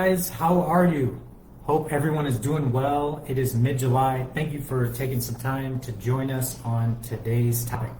guys, how are you? Hope everyone is doing well. It is mid-July. Thank you for taking some time to join us on today's topic.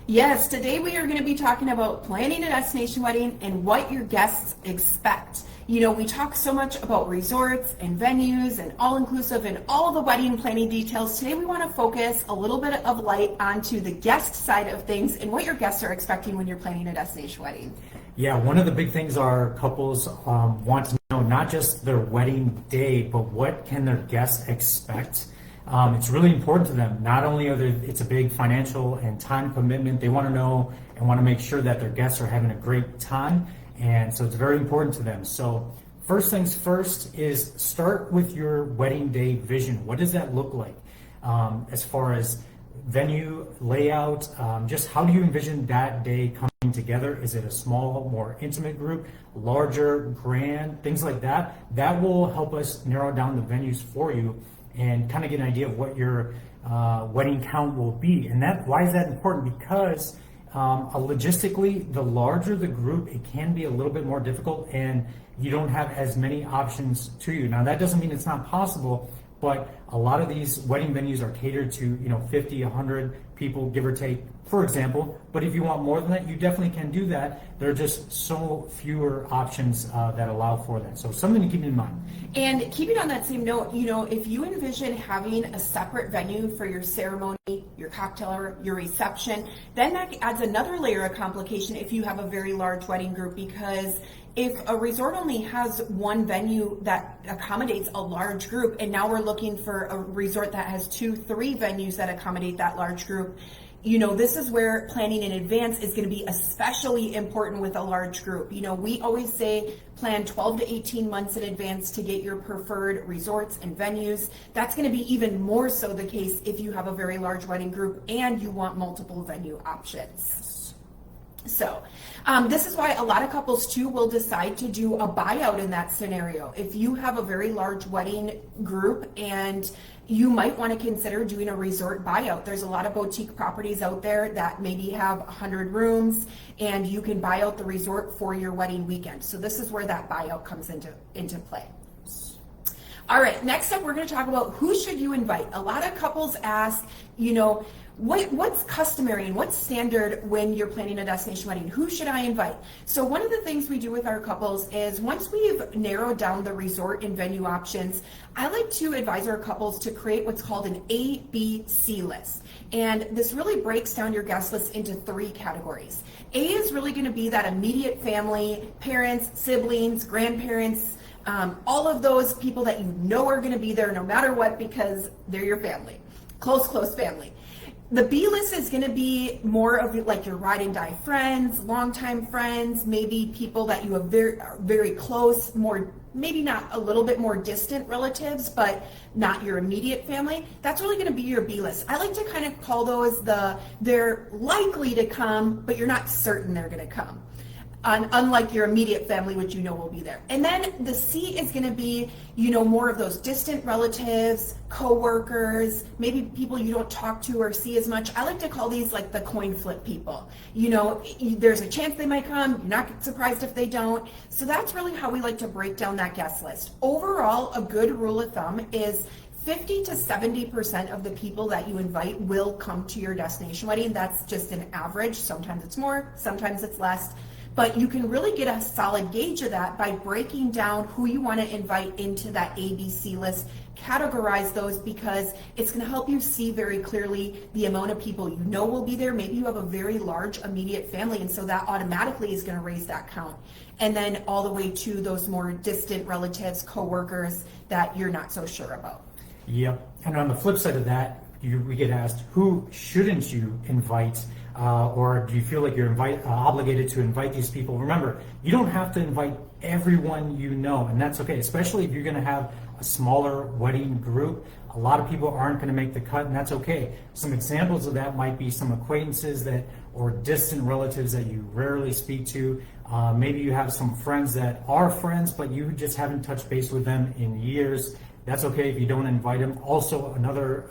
Yes, today we are going to be talking about planning a destination wedding and what your guests expect. You know, we talk so much about resorts and venues and all-inclusive and all the wedding planning details. Today we want to focus a little bit of light onto the guest side of things and what your guests are expecting when you're planning a destination wedding. Yeah, one of the big things our couples want to know, not just their wedding day, but what can their guests expect? It's really important to them. Not only it's a big financial and time commitment, they want to know and want to make sure that their guests are having a great time. And so it's very important to them. So first things first is start with your wedding day vision. What does that look like? As far as venue, layout, just how do you envision that day coming together? Is it a small, more intimate group, larger, grand, things like that? That will help us narrow down the venues for you and kind of get an idea of what your wedding count will be. And why is that important? Because logistically, the larger the group, it can be a little bit more difficult and you don't have as many options to you. Now, that doesn't mean it's not possible, but a lot of these wedding venues are catered to, 50, 100 people, give or take, for example. But if you want more than that, you definitely can do that. There are just so fewer options that allow for that. So something to keep in mind. And keeping on that same note, if you envision having a separate venue for your ceremony, your cocktail hour, your reception, then that adds another layer of complication if you have a very large wedding group, because if a resort only has one venue that accommodates a large group, and now we're looking for a resort that has 2-3 venues that accommodate that large group, this is where planning in advance is going to be especially important with a large group. We always say plan 12 to 18 months in advance to get your preferred resorts and venues. That's going to be even more so the case if you have a very large wedding group and you want multiple venue options. So this is why a lot of couples too will decide to do a buyout in that scenario. If you have a very large wedding group and you might want to consider doing a resort buyout. There's a lot of boutique properties out there that maybe have 100 rooms and you can buy out the resort for your wedding weekend. So this is where that buyout comes into play. All right, next up we're going to talk about who should you invite. A lot of couples ask, what's customary and what's standard when you're planning a destination wedding? Who should I invite? So one of the things we do with our couples is once we've narrowed down the resort and venue options, I like to advise our couples to create what's called an ABC list. And this really breaks down your guest list into 3 categories. A is really going to be that immediate family, parents, siblings, grandparents, all of those people that are going to be there no matter what because they're your family. Close family. The B list is going to be more of like your ride and die friends, longtime friends, maybe people that you have very, very close, more, maybe not a little bit more distant relatives, but not your immediate family. That's really going to be your B list. I like to kind of call those they're likely to come, but you're not certain they're going to come. Unlike your immediate family, which will be there. And then the C is going to be, more of those distant relatives, co-workers, maybe people you don't talk to or see as much. I like to call these like the coin flip people. There's a chance they might come. You're not surprised if they don't. So that's really how we like to break down that guest list. Overall, a good rule of thumb is 50 to 70% of the people that you invite will come to your destination wedding. That's just an average. Sometimes it's more, sometimes it's less. But you can really get a solid gauge of that by breaking down who you want to invite into that ABC list, categorize those because it's going to help you see very clearly the amount of people will be there. Maybe you have a very large immediate family, and so that automatically is going to raise that count. And then all the way to those more distant relatives, co-workers that you're not so sure about. Yep. And on the flip side of that, we get asked, who shouldn't you invite? Or do you feel like you're obligated to invite these people? Remember, you don't have to invite everyone and that's okay, especially if you're going to have a smaller wedding group. A lot of people aren't going to make the cut, and that's okay. Some examples of that might be some acquaintances or distant relatives that you rarely speak to. Maybe you have some friends that are friends, but you just haven't touched base with them in years. That's okay if you don't invite them. Also, another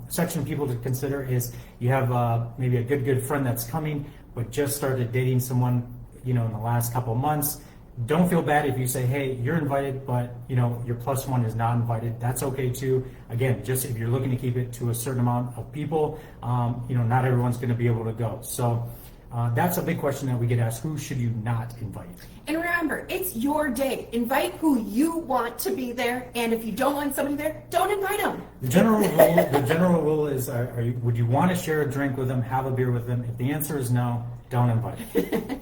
section of people to consider is you have maybe a good friend that's coming, but just started dating someone, in the last couple months. Don't feel bad if you say, hey, you're invited, but your plus one is not invited. That's okay too. Again, just if you're looking to keep it to a certain amount of people, not everyone's going to be able to go. So that's a big question that we get asked. Who should you not invite? And remember, it's your day. Invite who you want to be there, and if you don't want somebody there, don't invite them. The general rule is: would you want to share a drink with them, have a beer with them? If the answer is no, don't invite them.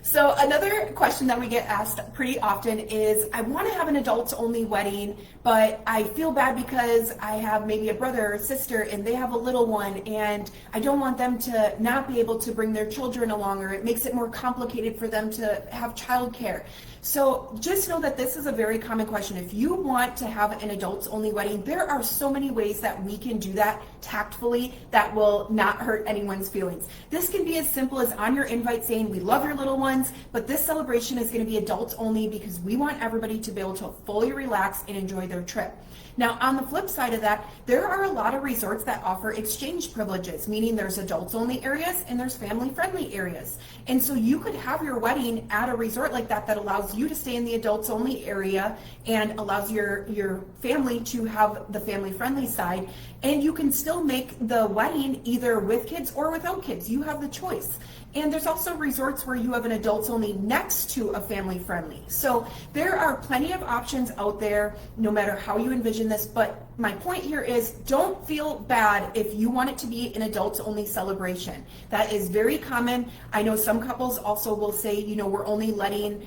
So another question that we get asked pretty often is, I want to have an adults-only wedding, but I feel bad because I have maybe a brother or sister and they have a little one, and I don't want them to not be able to bring their children along, or it makes it more complicated for them to have childcare. So just know that this is a very common question. If you want to have an adults-only wedding, there are so many ways that we can do that tactfully that will not hurt anyone's feelings. This can be as simple as on your invite saying, we love your little ones, but this celebration is going to be adults only because we want everybody to be able to fully relax and enjoy their trip. Now, on the flip side of that, there are a lot of resorts that offer exchange privileges, meaning there's adults-only areas and there's family-friendly areas. And so you could have your wedding at a resort like that allows you to stay in the adults-only area and allows your family to have the family-friendly side. And you can still make the wedding either with kids or without kids. You have the choice. And there's also resorts where you have an adults only next to a family friendly. So there are plenty of options out there, no matter how you envision this. But my point here is, don't feel bad if you want it to be an adults only celebration. That is very common. I know some couples also will say, we're only letting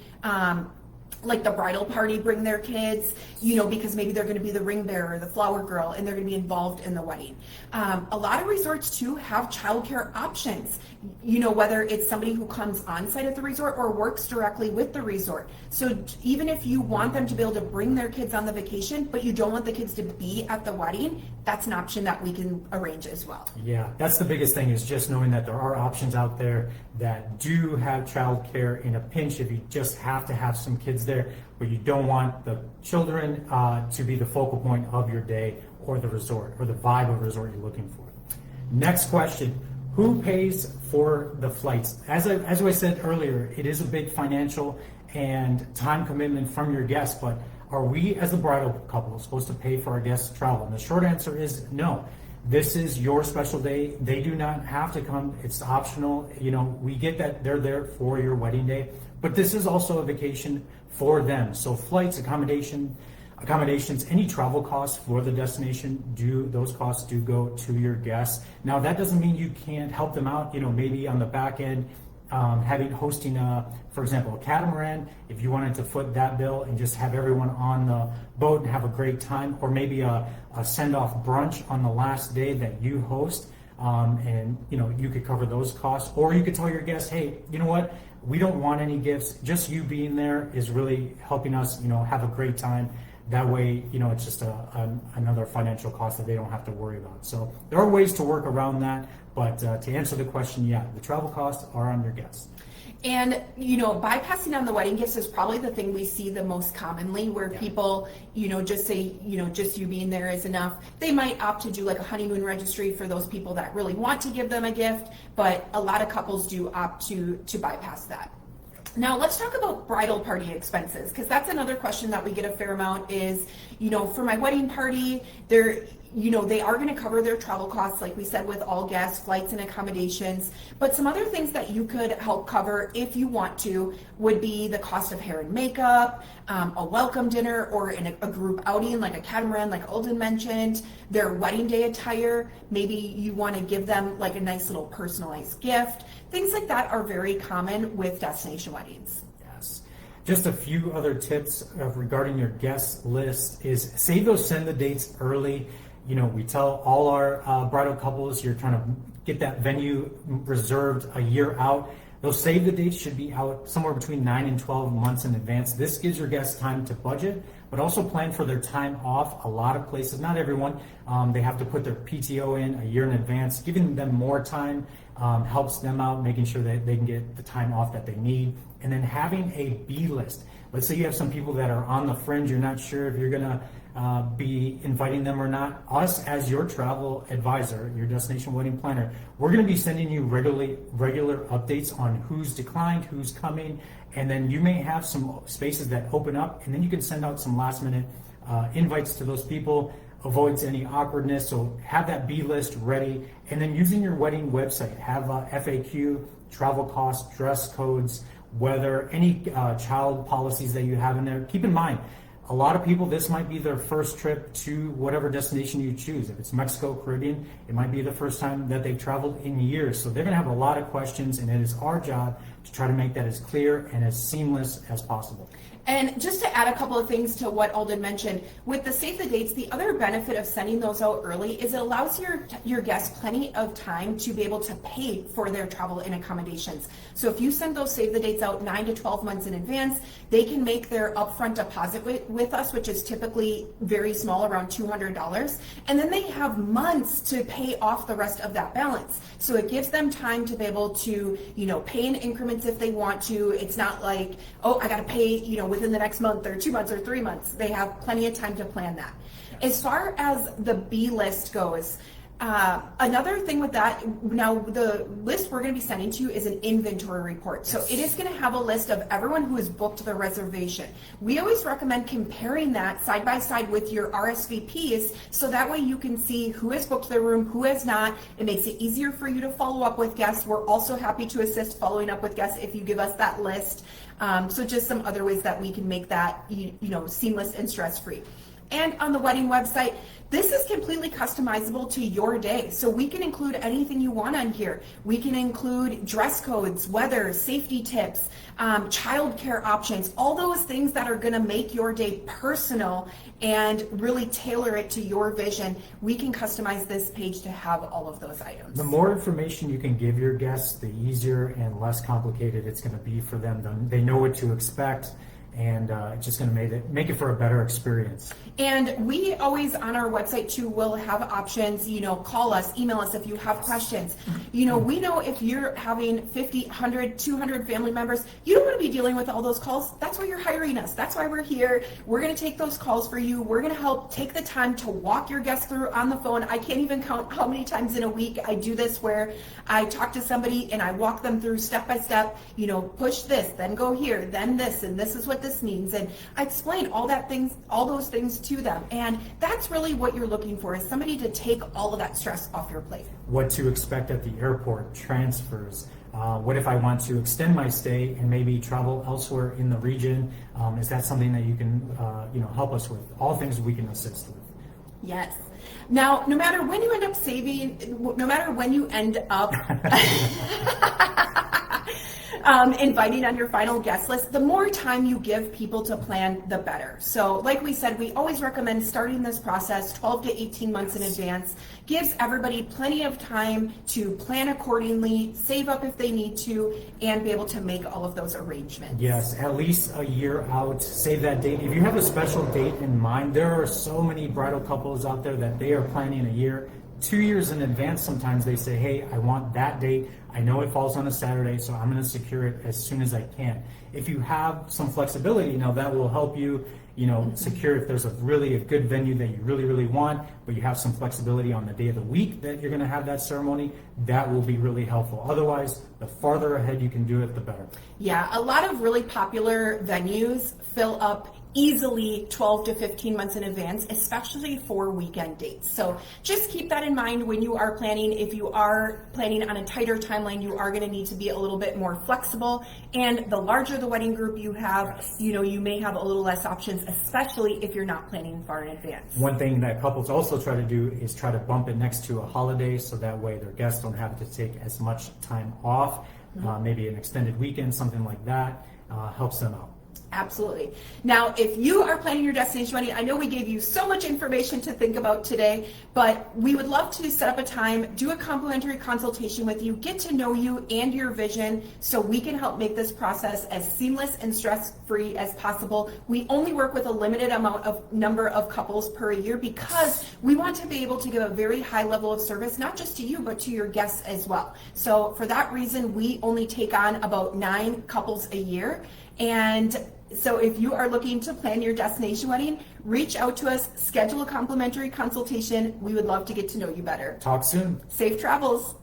like the bridal party bring their kids, because maybe they're going to be the ring bearer, the flower girl, and they're going to be involved in the wedding. A lot of resorts too have childcare options, whether it's somebody who comes on site at the resort or works directly with the resort. So even if you want them to be able to bring their kids on the vacation, but you don't want the kids to be at the wedding, that's an option that we can arrange as well. Yeah, that's the biggest thing, is just knowing that there are options out there that do have childcare in a pinch if you just have to have some kids there, but you don't want the children to be the focal point of your day or the resort or the vibe of the resort you're looking for. Next question: who pays for the flights? As I said earlier, it is a big financial and time commitment from your guests, but are we as a bridal couple supposed to pay for our guests' travel? And the short answer is no. This is your special day. They do not have to come. It's optional. We get that they're there for your wedding day, but this is also a vacation for them. So flights, accommodations, any travel costs for the destination, those costs do go to your guests. Now, that doesn't mean you can't help them out, maybe on the back end, hosting for example, a catamaran, if you wanted to foot that bill and just have everyone on the boat and have a great time, or maybe a send-off brunch on the last day that you host, and you could cover those costs. Or you could tell your guests, hey, you know what, we don't want any gifts, just you being there is really helping us have a great time. That way, it's just another financial cost that they don't have to worry about. So there are ways to work around that, but to answer the question, yeah, the travel costs are on your guests. And, bypassing on the wedding gifts is probably the thing we see the most commonly, where people, just say, just you being there is enough. They might opt to do like a honeymoon registry for those people that really want to give them a gift, but a lot of couples do opt to bypass that. Now let's talk about bridal party expenses, because that's another question that we get a fair amount is, for my wedding party, they are going to cover their travel costs, like we said, with all guests, flights, and accommodations. But some other things that you could help cover if you want to would be the cost of hair and makeup, a welcome dinner, or a group outing like a catamaran, like Alden mentioned, their wedding day attire. Maybe you want to give them like a nice little personalized gift. Things like that are very common with destination weddings. Just a few other tips regarding your guest list is save those send the dates early. We tell all our bridal couples you're trying to get that venue reserved a year out. Those save the dates should be out somewhere between 9 and 12 months in advance. This gives your guests time to budget, but also plan for their time off. A lot of places, not everyone, they have to put their PTO in a year in advance. Giving them more time helps them out, making sure that they can get the time off that they need. And then having a B list. Let's say you have some people that are on the fringe. You're not sure if you're going to be inviting them or not. Us as your travel advisor, your destination wedding planner, we're going to be sending you regular updates on who's declined, who's coming, and then you may have some spaces that open up, and then you can send out some last minute invites to those people. Avoids any awkwardness, so have that B list ready, and then using your wedding website, have a FAQ, travel costs, dress codes, weather, any child policies that you have in there. Keep in mind, a lot of people, this might be their first trip to whatever destination you choose. If it's Mexico, Caribbean, it might be the first time that they've traveled in years. So they're gonna have a lot of questions, and it is our job to try to make that as clear and as seamless as possible. And just to add a couple of things to what Alden mentioned, with the save the dates, the other benefit of sending those out early is it allows your guests plenty of time to be able to pay for their travel and accommodations. So if you send those save the dates out 9 to 12 months in advance, they can make their upfront deposit with us, which is typically very small, around $200, and then they have months to pay off the rest of that balance. So it gives them time to be able to, pay in increments if they want to. It's not like, oh, I got to pay, within the next month or 2 months or 3 months. They have plenty of time to plan that. As far as the B list goes, another thing with that, now the list we're going to be sending to you is an inventory report. So it is going to have a list of everyone who has booked the reservation. We always recommend comparing that side by side with your RSVPs, so that way you can see who has booked their room, who has not. It makes it easier for you to follow up with guests. We're also happy to assist following up with guests if you give us that list. So just some other ways that we can make that seamless and stress-free. And on the wedding website, this is completely customizable to your day. So we can include anything you want on here. We can include dress codes, weather, safety tips, childcare options, all those things that are going to make your day personal and really tailor it to your vision. We can customize this page to have all of those items. The more information you can give your guests, the easier and less complicated it's going to be for them. They know what to expect, and it's just going to make it for a better experience. And we always on our website too will have options, call us, email us if you have questions. We know if you're having 50, 100, 200 family members, you don't want to be dealing with all those calls. That's why you're hiring us. That's why we're here. We're going to take those calls for you. We're going to help take the time to walk your guests through on the phone. I can't even count how many times in a week I do this, where I talk to somebody and I walk them through step by step, push this, then go here, then this, and this is what this means. And I explain all those things to them. And that's really what you're looking for, is somebody to take all of that stress off your plate. What to expect at the airport, transfers. What if I want to extend my stay and maybe travel elsewhere in the region? Is that something that you can help us with? All things we can assist with. Yes. Now, no matter when you end up saving, no matter when you end up inviting on your final guest list, the more time you give people to plan, the better. So like we said, we always recommend starting this process 12 to 18 months in advance. Gives everybody plenty of time to plan accordingly, save up if they need to, and be able to make all of those arrangements. Yes, at least a year out, save that date. If you have a special date in mind, there are so many bridal couples out there that they are planning a year, 2 years in advance. Sometimes they say, hey, I want that date. I know it falls on a Saturday, so I'm going to secure it as soon as I can. If you have some flexibility, that will help you, secure if there's a good venue that you really, really want, but you have some flexibility on the day of the week that you're going to have that ceremony. That will be really helpful. Otherwise, the farther ahead you can do it, the better. Yeah, a lot of really popular venues fill up easily 12 to 15 months in advance, especially for weekend dates. So just keep that in mind when you are planning. If you are planning on a tighter timeline, you are going to need to be a little bit more flexible. And the larger the wedding group you have, you may have a little less options, especially if you're not planning far in advance. One thing that couples also try to do is try to bump it next to a holiday, so that way their guests don't have to take as much time off. Maybe an extended weekend, something like that, helps them out. Absolutely. Now, if you are planning your destination wedding, I know we gave you so much information to think about today, but we would love to set up a time, do a complimentary consultation with you, get to know you and your vision, so we can help make this process as seamless and stress-free as possible. We only work with a limited number of couples per year, because we want to be able to give a very high level of service, not just to you, but to your guests as well. So for that reason, we only take on about 9 couples a year. And So if you are looking to plan your destination wedding, reach out to us, schedule a complimentary consultation. We would love to get to know you better. Talk soon. Safe travels.